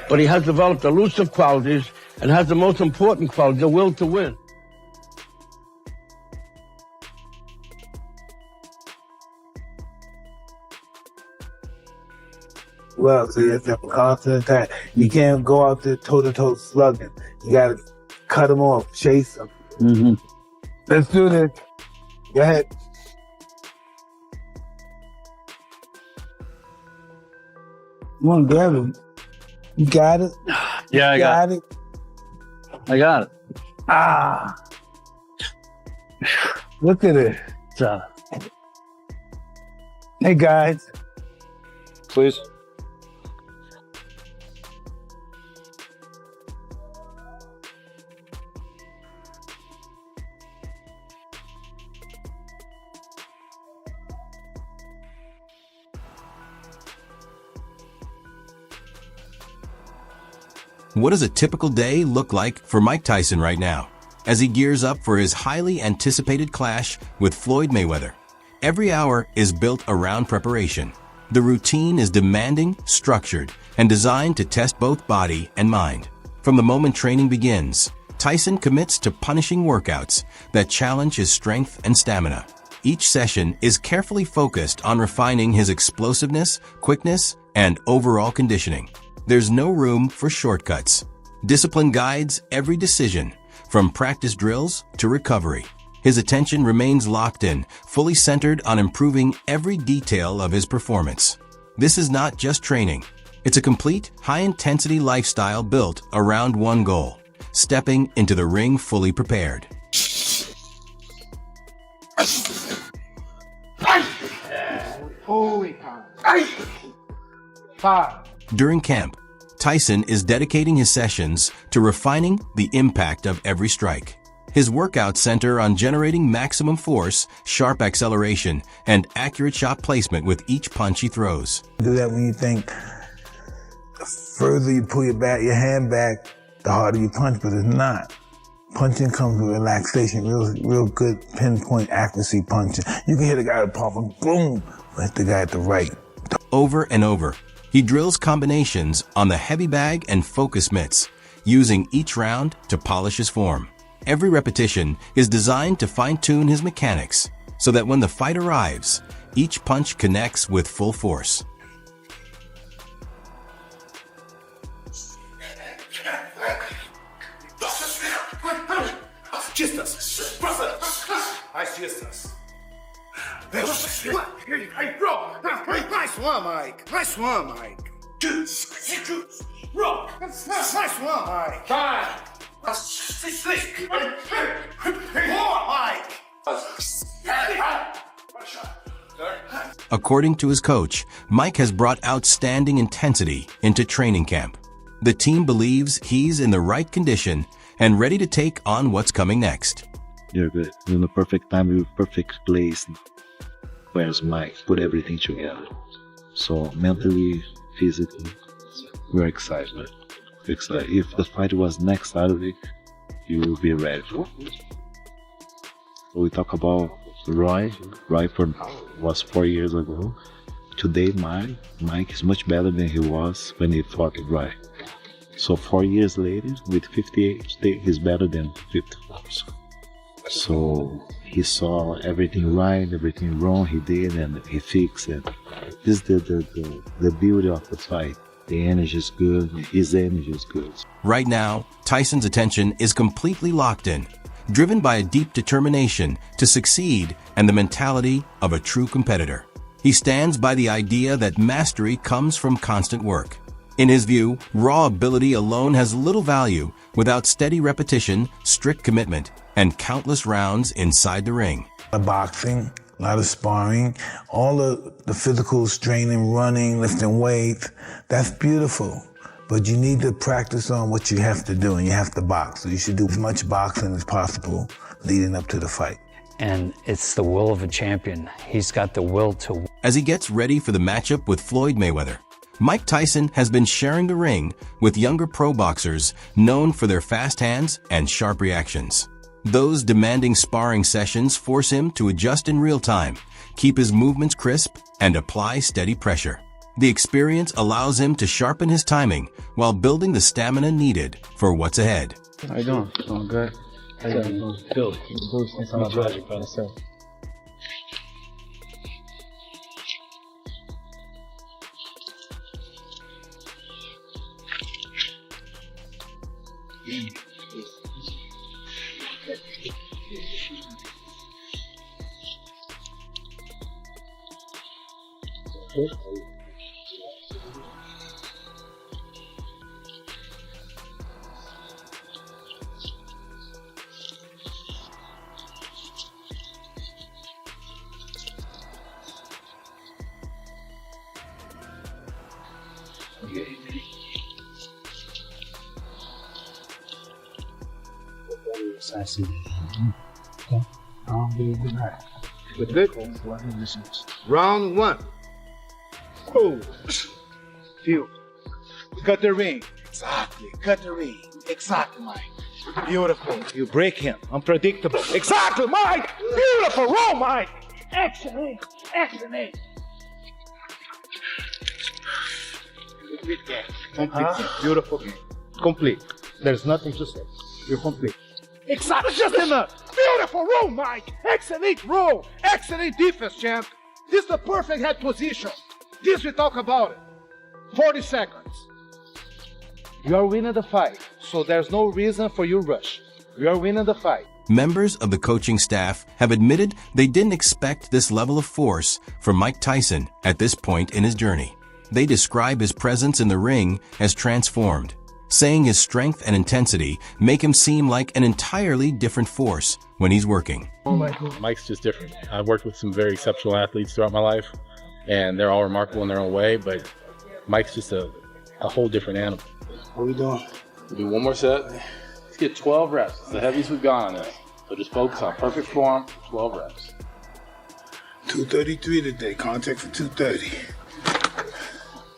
But he has developed elusive qualities and has the most important quality, the will to win. Well, so you have to have constant attack. You can't go out there toe-to-toe slugging. You gotta cut him off, chase him. Mm-hmm. Let's do this. Go ahead. Come on, grab him. You got it? Yeah, I got it. I got it. Ah. Look at it. Hey, guys. Please. What does a typical day look like for Mike Tyson right now, as he gears up for his highly anticipated clash with Floyd Mayweather? Every hour is built around preparation. The routine is demanding, structured, and designed to test both body and mind. From the moment training begins, Tyson commits to punishing workouts that challenge his strength and stamina. Each session is carefully focused on refining his explosiveness, quickness, and overall conditioning. There's no room for shortcuts. Discipline guides every decision, from practice drills to recovery. His attention remains locked in, fully centered on improving every detail of his performance. This is not just training. It's a complete, high-intensity lifestyle built around one goal: stepping into the ring fully prepared. Holy cow. During camp, Tyson is dedicating his sessions to refining the impact of every strike. His workouts center on generating maximum force, sharp acceleration, and accurate shot placement with each punch he throws. Do that when you think the further you pull your hand back, the harder you punch, but it's not. Punching comes with relaxation, real good pinpoint accuracy punching. You can hit a guy at the pop and boom, hit the guy at the right. Over and over, he drills combinations on the heavy bag and focus mitts, using each round to polish his form. Every repetition is designed to fine-tune his mechanics, so that when the fight arrives, each punch connects with full force. Nice one, Mike. Nice one, Mike. Nice one, Mike. According to his coach, Mike has brought outstanding intensity into training camp. The team believes he's in the right condition and ready to take on what's coming next. You're good. You're in the perfect time, you're in the perfect place. Where's Mike? Put everything together. So mentally, physically, we're excited. If the fight was next Saturday, you will be ready for it. We talk about Roy was 4 years ago. Today, Mike is much better than he was when he fought Roy. So 4 years later, with 58, today he's better than 54. So he saw everything right, everything wrong he did, and he fixed it. This is the beauty of the fight. The energy is good, his energy is good. Right now, Tyson's attention is completely locked in, driven by a deep determination to succeed and the mentality of a true competitor. He stands by the idea that mastery comes from constant work. In his view, raw ability alone has little value without steady repetition, strict commitment, and countless rounds inside the ring. Boxing, a lot of sparring, all the physical training, running, lifting weights, that's beautiful. But you need to practice on what you have to do, and you have to box. So you should do as much boxing as possible leading up to the fight. And it's the will of a champion. He's got the will to win. As he gets ready for the matchup with Floyd Mayweather, Mike Tyson has been sharing the ring with younger pro boxers known for their fast hands and sharp reactions. Those demanding sparring sessions force him to adjust in real time, keep his movements crisp, and apply steady pressure. The experience allows him to sharpen his timing while building the stamina needed for what's ahead. How you doing? Doing good. How you doing? Good. It's my pleasure, brother. Sir. Round one. Oh. Feel. Cut the ring. Exactly. Cut the ring. Exactly, Mike. Beautiful. You break him. Unpredictable. Exactly, Mike. Beautiful. Roll, Mike. Excellent. Excellent. Complete game. Complete game. Beautiful game. Complete. There's nothing to say. You're complete. Exactly. Just enough. Beautiful roll, Mike. Excellent roll. Excellent defense, champ. This is the perfect head position. This we talk about it. 40 seconds. You are winning the fight, so there's no reason for you rush. You are winning the fight. Members of the coaching staff have admitted they didn't expect this level of force from Mike Tyson at this point in his journey. They describe his presence in the ring as transformed, saying his strength and intensity make him seem like an entirely different force when he's working. Mike's just different. I've worked with some very exceptional athletes throughout my life, and they're all remarkable in their own way, but Mike's just a whole different animal. What are we doing? We'll do one more set. Let's get 12 reps. It's the heaviest we've gone on this. So just focus on perfect form, 12 reps. 233 today. Contact for 230.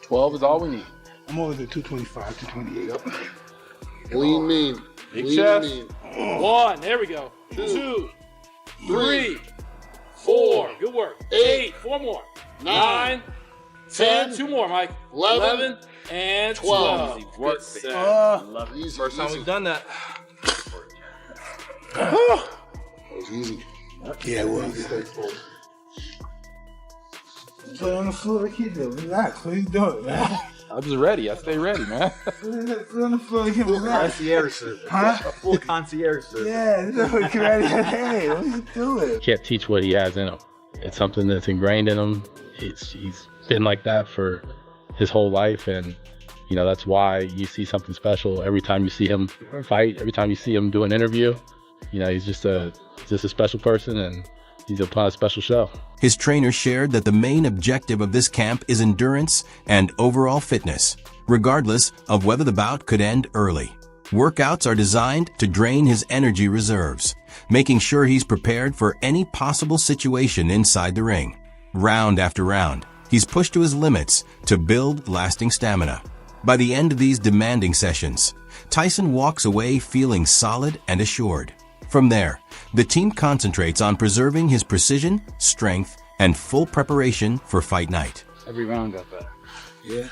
12 is all we need. I'm over the 225, 228. Lean mean. Big chest. 1, there we go. 2, 3, 4, good work. 8, 4 more. 9, 10, 2 more, Mike. 11 and 12. Easy work. Love it. Easy, First time we've done that. That was easy. Yeah, it was. Put on the floor, kid. Relax. What are you doing, man? I'm just ready. I stay ready, man. Put on the floor, kid. Relax. Concierge service. Huh? A full concierge service. Yeah, look, ready. Hey, what are you doing? Can't teach what he has in him. It's something that's ingrained in him. He's been like that for his whole life, and you know that's why you see something special every time you see him fight, every time you see him do an interview. You know, he's just a special person, and he's put on a special show. His trainer shared that the main objective of this camp is endurance and overall fitness, regardless of whether the bout could end early. Workouts are designed to drain his energy reserves, making sure he's prepared for any possible situation inside the ring. Round after round, he's pushed to his limits to build lasting stamina. By the end of these demanding sessions, Tyson walks away feeling solid and assured. From there, the team concentrates on preserving his precision, strength, and full preparation for fight night. Every round got better. Yeah.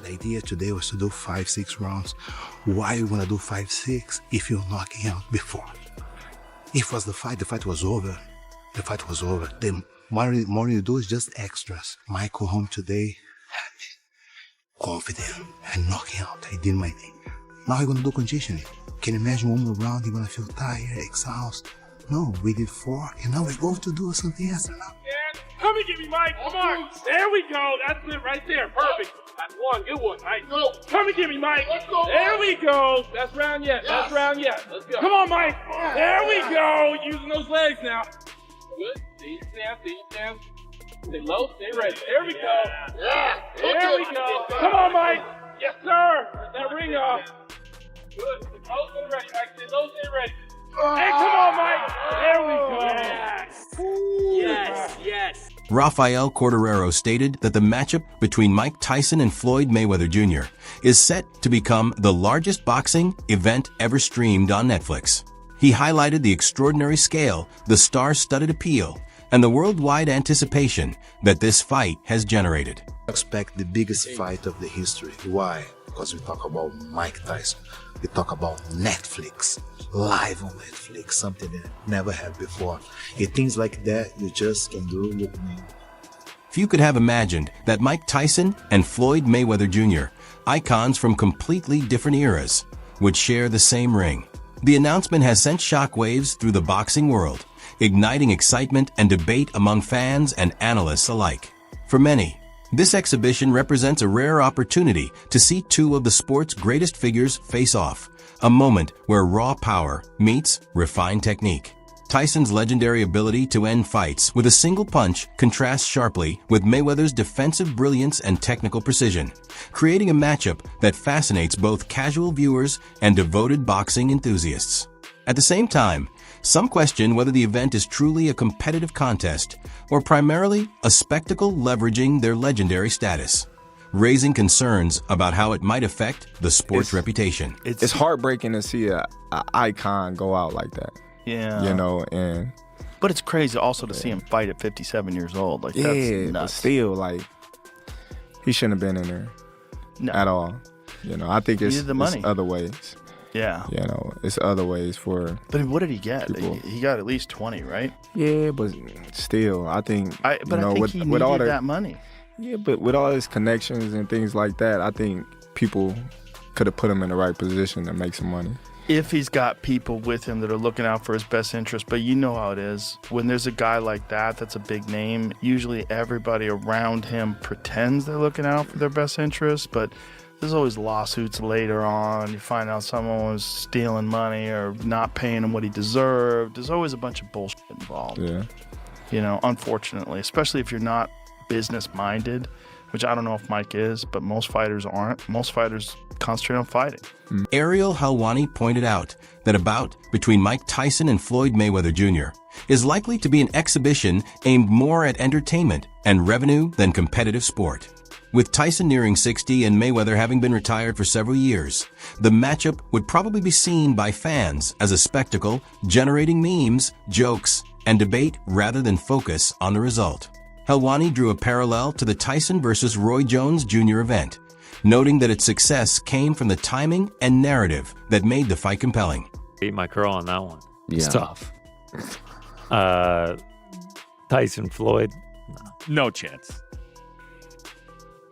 The idea today was to do 5-6 rounds. Why you wanna do 5-6 if you're knocking out before? If it was the fight was over. The fight was over. The more you do is just extras. Mike go home today happy, confident, and knocking out. I did my thing. Now you're gonna do conditioning. Can you imagine one more round you're gonna feel tired, exhausted? No, we did 4, and now we're going to do something else now. Yeah. Come and get me, Mike. Come on. There we go. That's it right there. Perfect. That's one. Good one, Mike. Go. Come and get me, Mike. Let's go, there Mike. we go. Best round yet. Yes. Best round yet. Let's go. Come on, Mike. There we go. Using those legs now. Good. Stay down. Stay down. Stay low. Stay ready. There we go. Yeah. There we go. Come on, Mike. Yes, sir. That ring off. Good. Stay low. Stay ready, Mike. Stay low. Stay ready. Hey, come on, Mike. There we go. Yes. Yes. Yes. Rafael Corderero stated that the matchup between Mike Tyson and Floyd Mayweather Jr. is set to become the largest boxing event ever streamed on Netflix. He highlighted the extraordinary scale, the star-studded appeal, and the worldwide anticipation that this fight has generated. Expect the biggest fight of the history. Why? Because we talk about Mike Tyson. We talk about Netflix, live on Netflix, something that never had before. Things like that you just can do with me. Few could have imagined that Mike Tyson and Floyd Mayweather Jr., icons from completely different eras, would share the same ring. The announcement has sent shockwaves through the boxing world, igniting excitement and debate among fans and analysts alike. For many, this exhibition represents a rare opportunity to see two of the sport's greatest figures face off, a moment where raw power meets refined technique. Tyson's legendary ability to end fights with a single punch contrasts sharply with Mayweather's defensive brilliance and technical precision, creating a matchup that fascinates both casual viewers and devoted boxing enthusiasts. At the same time, some question whether the event is truly a competitive contest or primarily a spectacle leveraging their legendary status, raising concerns about how it might affect the sport's reputation. It's heartbreaking to see an icon go out like that. Yeah. You know, but it's crazy also to see him fight at 57 years old. Like, that's nuts. But still, like, he shouldn't have been in there at all. You know, I think it's other ways. Yeah. You know, it's other ways for. But what did he get? People. He got at least 20, right? Yeah, but still, I think. I think he needed all that money. Yeah, but with all his connections and things like that, I think people could have put him in the right position to make some money. If he's got people with him that are looking out for his best interest, but you know how it is. When there's a guy like that, that's a big name, usually everybody around him pretends they're looking out for their best interest, but there's always lawsuits later on. You find out someone was stealing money or not paying him what he deserved. There's always a bunch of bullshit involved. Yeah. You know, unfortunately, especially if you're not business-minded, which I don't know if Mike is, but most fighters aren't. Most fighters concentrate on fighting. Ariel Helwani pointed out that a bout between Mike Tyson and Floyd Mayweather Jr. is likely to be an exhibition aimed more at entertainment and revenue than competitive sport. With Tyson nearing 60 and Mayweather having been retired for several years, the matchup would probably be seen by fans as a spectacle generating memes, jokes, and debate rather than focus on the result. Helwani drew a parallel to the Tyson versus Roy Jones Jr. event, noting that its success came from the timing and narrative that made the fight compelling. Beat my curl on that one. It's Yeah. tough. Tyson, Floyd, No chance.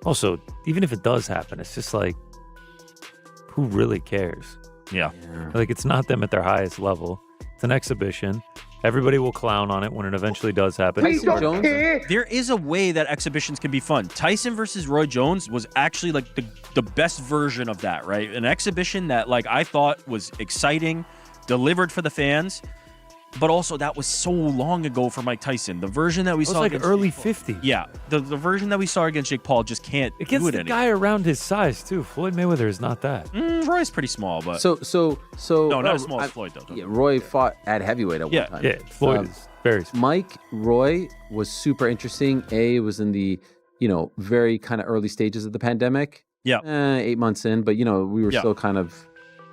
also, even if it does happen, it's just like, who really cares? Yeah. Like, it's not them at their highest level. It's an exhibition. Everybody will clown on it when it eventually does happen. There is a way that exhibitions can be fun. Tyson versus Roy Jones was actually like the best version of that, right? An exhibition that like I thought was exciting, delivered for the fans, but also that was so long ago for Mike Tyson. The version that we saw like against early Jake Paul- 50s. Yeah, the version that we saw against Jake Paul just can't Against do it the anymore. guy around his size, too. Floyd Mayweather is not that. Roy's pretty small, but So no, not as small as Floyd though. Yeah, Roy fought at heavyweight at Yeah, one time. Yeah, Floyd is very small. Mike Roy was super interesting. It was in the, very kind of early stages of the pandemic. Yeah. 8 months in, but we were still kind of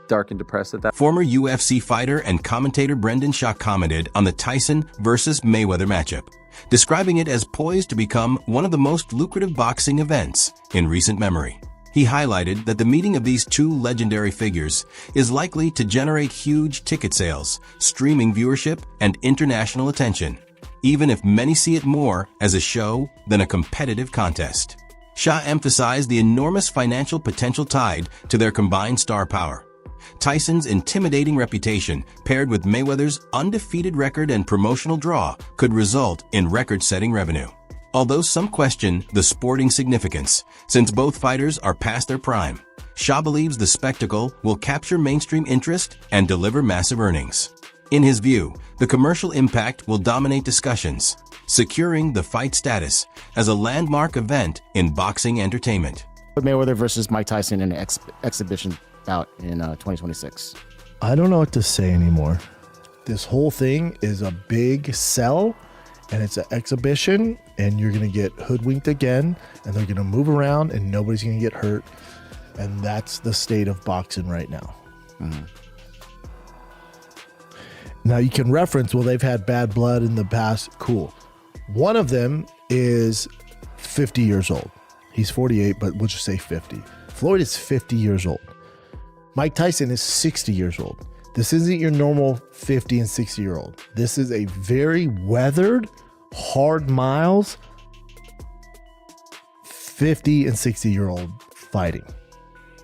dark and depressed at that. Former UFC fighter and commentator Brendan Shaw commented on the Tyson versus Mayweather matchup, describing it as poised to become one of the most lucrative boxing events in recent memory. He highlighted that the meeting of these two legendary figures is likely to generate huge ticket sales, streaming viewership, and international attention, even if many see it more as a show than a competitive contest. Shaw emphasized the enormous financial potential tied to their combined star power. Tyson's intimidating reputation, paired with Mayweather's undefeated record and promotional draw, could result in record-setting revenue. Although some question the sporting significance, since both fighters are past their prime, Shaw believes the spectacle will capture mainstream interest and deliver massive earnings. In his view, the commercial impact will dominate discussions, securing the fight status as a landmark event in boxing entertainment. Mayweather versus Mike Tyson in an exhibition bout in 2026. I don't know what to say anymore. This whole thing is a big sell, and it's an exhibition, and you're going to get hoodwinked again, and they're going to move around, and nobody's going to get hurt. And that's the state of boxing right now. Mm-hmm. Now, you can reference, well, they've had bad blood in the past. Cool. One of them is 50 years old. He's 48, but we'll just say 50. Floyd is 50 years old. Mike Tyson is 60 years old. This isn't your normal 50 and 60-year-old. This is a very weathered, hard miles, 50 and 60-year-old fighting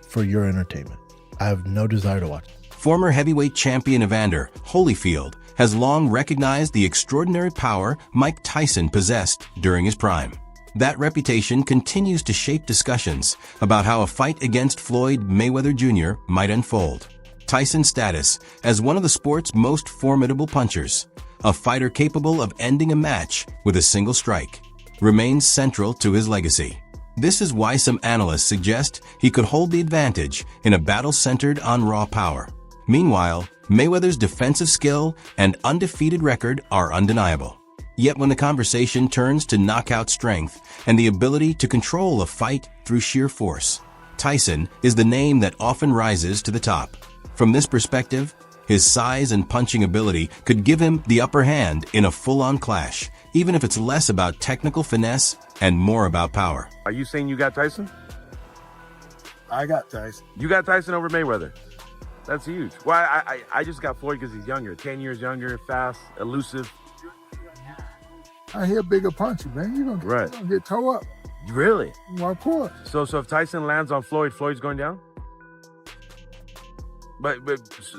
for your entertainment. I have no desire to watch. Former heavyweight champion Evander Holyfield has long recognized the extraordinary power Mike Tyson possessed during his prime. That reputation continues to shape discussions about how a fight against Floyd Mayweather Jr. might unfold. Tyson's status as one of the sport's most formidable punchers, a fighter capable of ending a match with a single strike, remains central to his legacy. This is why some analysts suggest he could hold the advantage in a battle centered on raw power. Meanwhile, Mayweather's defensive skill and undefeated record are undeniable. Yet when the conversation turns to knockout strength and the ability to control a fight through sheer force, Tyson is the name that often rises to the top. From this perspective, his size and punching ability could give him the upper hand in a full-on clash, even if it's less about technical finesse and more about power. Are you saying you got Tyson? I got Tyson. You got Tyson over Mayweather? That's huge. Well, I just got Floyd because he's younger, 10 years younger, fast, elusive. I hear bigger puncher, man. You're gonna get toe up. Really? Well, of course. So if Tyson lands on Floyd, Floyd's going down? But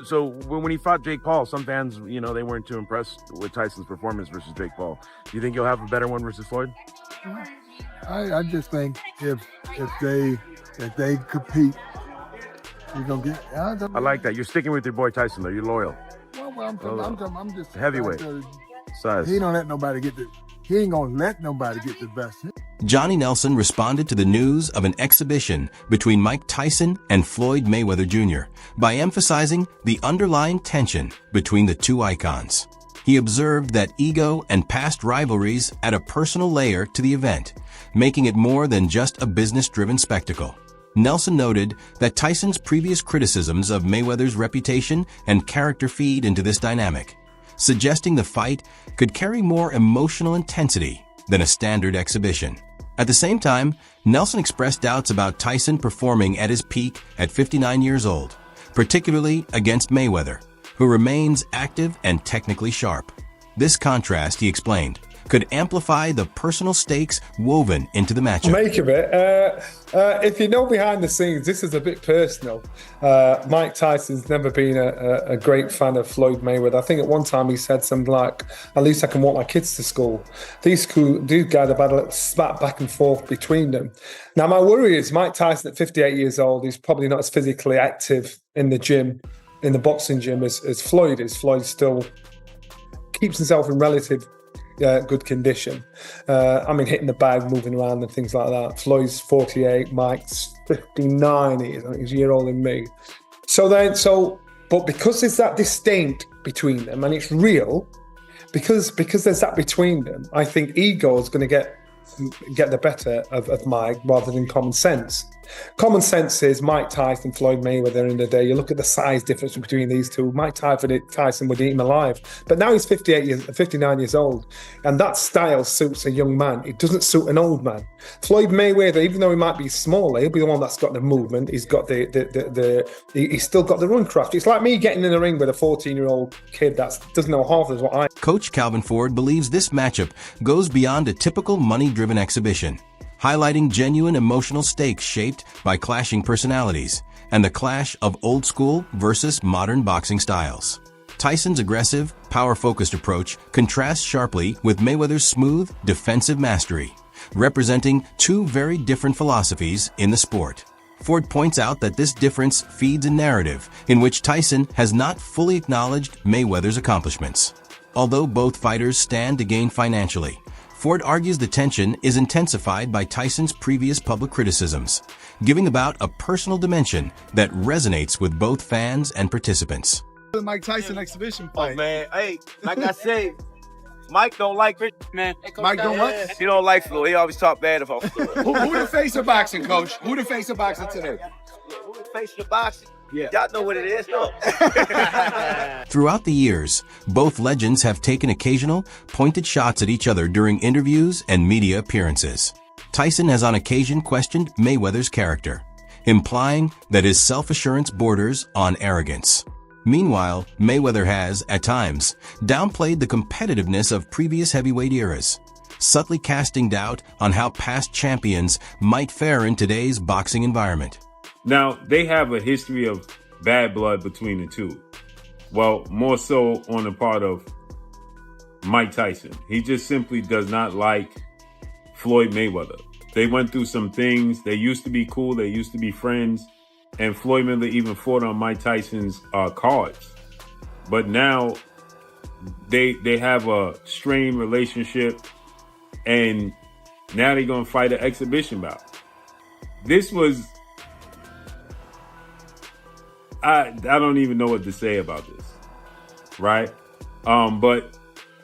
so when he fought Jake Paul, some fans, you know, they weren't too impressed with Tyson's performance versus Jake Paul. Do you think you'll have a better one versus Floyd? I just think if they compete, you're gonna get. I like that. You're sticking with your boy Tyson, though. You're loyal. Well, I'm just heavyweight size. He don't let nobody get the. He ain't gonna let nobody get the best. Johnny Nelson responded to the news of an exhibition between Mike Tyson and Floyd Mayweather Jr. by emphasizing the underlying tension between the two icons. He observed that ego and past rivalries add a personal layer to the event, making it more than just a business-driven spectacle. Nelson noted that Tyson's previous criticisms of Mayweather's reputation and character feed into this dynamic, suggesting the fight could carry more emotional intensity than a standard exhibition. At the same time, Nelson expressed doubts about Tyson performing at his peak at 59 years old, particularly against Mayweather, who remains active and technically sharp. This contrast, he explained, could amplify the personal stakes woven into the matchup. Make of it. If you know behind the scenes, this is a bit personal. Mike Tyson's never been a great fan of Floyd Mayweather. I think at one time he said something like, at least I can walk my kids to school. These guys have had a little spat back and forth between them. Now, my worry is Mike Tyson at 58 years old, he's probably not as physically active in the gym, in the boxing gym as Floyd is. Floyd still keeps himself in relative good condition. Hitting the bag, moving around and things like that. Floyd's 48, Mike's 59, he's a year older than me. But because there's that distinct between them, and it's real, because there's that between them, I think ego is going to get the better of Mike rather than common sense. Common sense is Mike Tyson, Floyd Mayweather in the day. You look at the size difference between these two. Mike Tyson would eat him alive. But now he's 59 years old. And that style suits a young man. It doesn't suit an old man. Floyd Mayweather, even though he might be smaller, he'll be the one that's got the movement. He's got he's still got the run craft. It's like me getting in the ring with a 14-year-old kid that doesn't know half as what I... Coach Calvin Ford believes this matchup goes beyond a typical money-driven exhibition, highlighting genuine emotional stakes shaped by clashing personalities and the clash of old school versus modern boxing styles. Tyson's aggressive, power-focused approach contrasts sharply with Mayweather's smooth, defensive mastery, representing two very different philosophies in the sport. Ford points out that this difference feeds a narrative in which Tyson has not fully acknowledged Mayweather's accomplishments. Although both fighters stand to gain financially, Ford argues the tension is intensified by Tyson's previous public criticisms, giving the bout a personal dimension that resonates with both fans and participants. The Mike Tyson exhibition fight. Oh, man, hey, like I said, Mike don't like it, man. Mike don't what? He don't like Floyd. He always talk bad about Floyd. Who the face of boxing, coach? Who the face of boxing today? Who the face of boxing? Yeah. Y'all know what it is, no? Throughout the years, both legends have taken occasional, pointed shots at each other during interviews and media appearances. Tyson has on occasion questioned Mayweather's character, implying that his self-assurance borders on arrogance. Meanwhile, Mayweather has, at times, downplayed the competitiveness of previous heavyweight eras, subtly casting doubt on how past champions might fare in today's boxing environment. Now, they have a history of bad blood between the two. Well, more so on the part of Mike Tyson. He just simply does not like Floyd Mayweather. They went through some things. They used to be cool. They used to be friends. And Floyd Mayweather even fought on Mike Tyson's cards. But now they have a strained relationship, and now they're going to fight an exhibition bout. This was... I don't even know what to say about this, right? But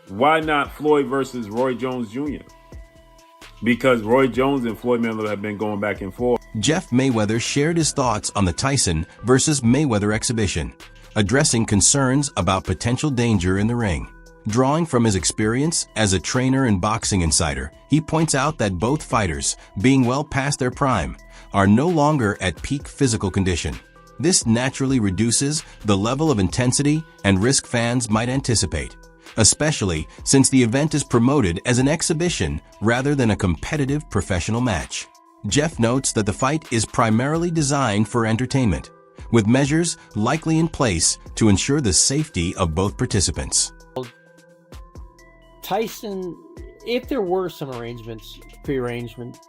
why not Floyd versus Roy Jones Jr.? Because Roy Jones and Floyd Mayweather have been going back and forth. Jeff Mayweather shared his thoughts on the Tyson versus Mayweather exhibition, addressing concerns about potential danger in the ring. Drawing from his experience as a trainer and boxing insider, he points out that both fighters, being well past their prime, are no longer at peak physical condition. This naturally reduces the level of intensity and risk fans might anticipate, especially since the event is promoted as an exhibition rather than a competitive professional match. Jeff notes that the fight is primarily designed for entertainment, with measures likely in place to ensure the safety of both participants. Tyson, if there were some pre-arrangement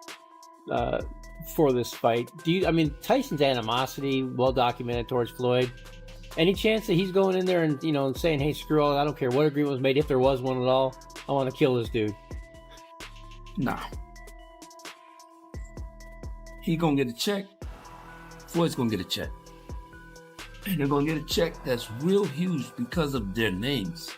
for this fight, Tyson's animosity, well documented towards Floyd. Any chance that he's going in there and, and saying, hey, screw all, I don't care what agreement was made, if there was one at all, I want to kill this dude? Nah. He gonna get a check. Floyd's gonna get a check. And they're gonna get a check that's real huge because of their names.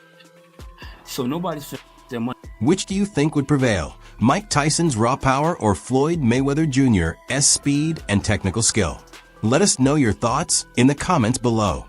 So nobody's their money. Which do you think would prevail? Mike Tyson's raw power or Floyd Mayweather Jr.'s speed and technical skill? Let us know your thoughts in the comments below.